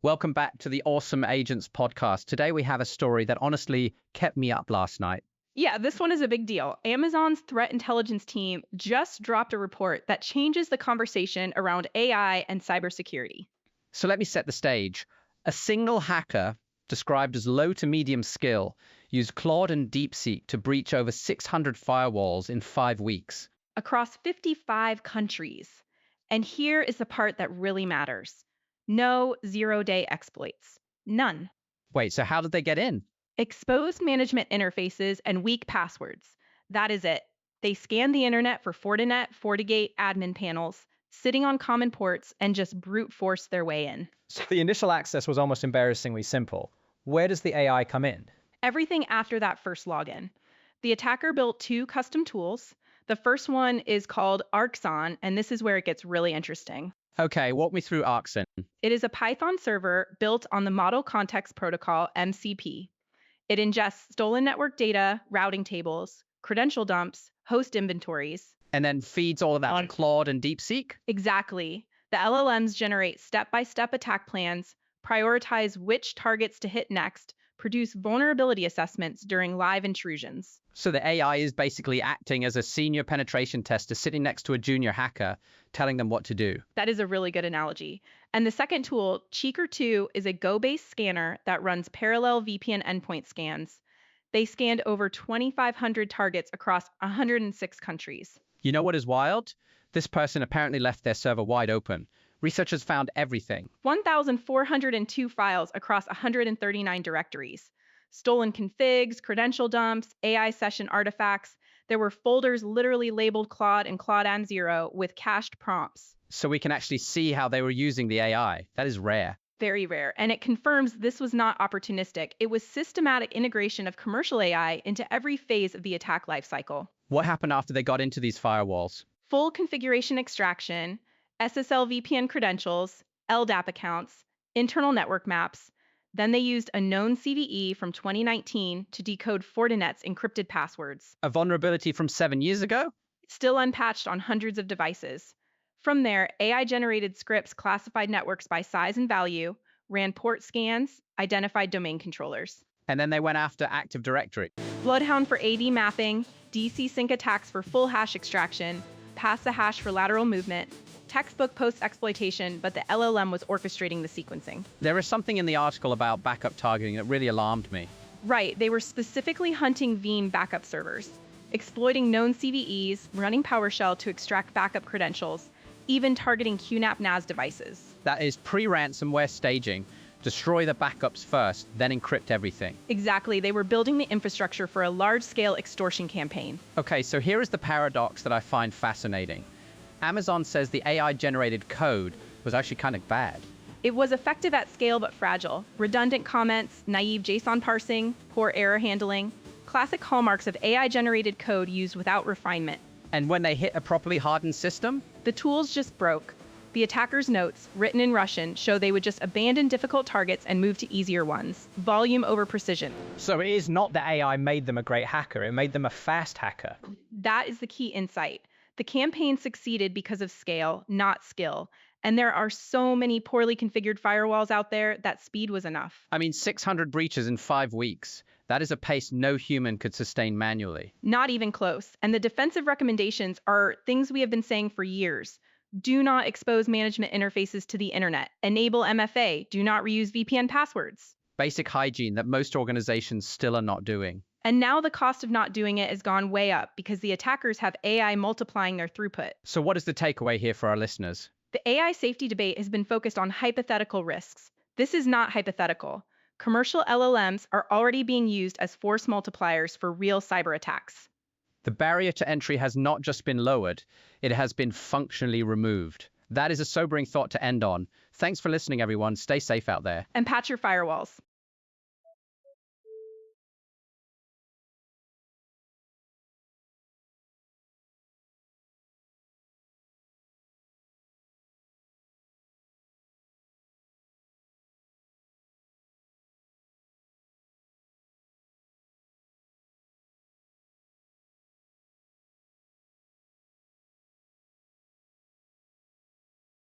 Welcome back to the Awesome Agents podcast. Today we have a story that honestly kept me up last night. Yeah, this one is a big deal. Amazon's threat intelligence team just dropped a report that changes the conversation around AI and cybersecurity. So let me set the stage. A single hacker, described as low to medium skill, used Claude and DeepSeek to breach over 600 firewalls in 5 weeks. Across 55 countries. And here is the part that really matters. No zero-day exploits. None. Wait, so how did they get in? Exposed management interfaces and weak passwords. That is it. They scanned the internet for Fortinet, FortiGate admin panels, sitting on common ports, and just brute forced their way in. So the initial access was almost embarrassingly simple. Where does the AI come in? Everything after that first login. The attacker built 2 custom tools. The first one is called Arxon, and this is where it gets really interesting. Okay, walk me through Arxon. It is a Python server built on the Model Context Protocol, MCP. It ingests stolen network data, routing tables, credential dumps, host inventories. And then feeds all of that on Claude and DeepSeek? Exactly. The LLMs generate step-by-step attack plans, prioritize which targets to hit next, produce vulnerability assessments during live intrusions. So the AI is basically acting as a senior penetration tester sitting next to a junior hacker, telling them what to do. That is a really good analogy. And the second tool, Cheeker 2, is a Go-based scanner that runs parallel VPN endpoint scans. They scanned over 2,500 targets across 106 countries. You know what is wild? This person apparently left their server wide open. Researchers found everything. 1,402 files across 139 directories. Stolen configs, credential dumps, AI session artifacts. There were folders literally labeled Claude and Claude and Zero with cached prompts. So we can actually see how they were using the AI. That is rare. Very rare. And it confirms this was not opportunistic. It was systematic integration of commercial AI into every phase of the attack lifecycle. What happened after they got into these firewalls? Full configuration extraction, SSL VPN credentials, LDAP accounts, internal network maps. Then they used a known CVE from 2019 to decode Fortinet's encrypted passwords. A vulnerability from 7 years ago? Still unpatched on hundreds of devices. From there, AI-generated scripts classified networks by size and value, ran port scans, identified domain controllers. And then they went after Active Directory. Bloodhound for AD mapping, DC sync attacks for full hash extraction, pass the hash for lateral movement, textbook post-exploitation, but the LLM was orchestrating the sequencing. There is something in the article about backup targeting that really alarmed me. Right, they were specifically hunting Veeam backup servers, exploiting known CVEs, running PowerShell to extract backup credentials, even targeting QNAP NAS devices. That is pre-ransomware staging. Destroy the backups first, then encrypt everything. Exactly, they were building the infrastructure for a large-scale extortion campaign. Okay, so here is the paradox that I find fascinating. Amazon says the AI-generated code was actually kind of bad. It was effective at scale but fragile. Redundant comments, naive JSON parsing, poor error handling. Classic hallmarks of AI-generated code used without refinement. And when they hit a properly hardened system? The tools just broke. The attacker's notes, written in Russian, show they would just abandon difficult targets and move to easier ones. Volume over precision. So it is not that AI made them a great hacker, it made them a fast hacker. That is the key insight. The campaign succeeded because of scale, not skill. And there are so many poorly configured firewalls out there that speed was enough. I mean, 600 breaches in 5 weeks. That is a pace no human could sustain manually. Not even close. And the defensive recommendations are things we have been saying for years. Do not expose management interfaces to the internet. Enable MFA. Do not reuse VPN passwords. Basic hygiene that most organizations still are not doing. And now the cost of not doing it has gone way up because the attackers have AI multiplying their throughput. So what is the takeaway here for our listeners? The AI safety debate has been focused on hypothetical risks. This is not hypothetical. Commercial LLMs are already being used as force multipliers for real cyber attacks. The barrier to entry has not just been lowered, it has been functionally removed. That is a sobering thought to end on. Thanks for listening, everyone. Stay safe out there. And patch your firewalls.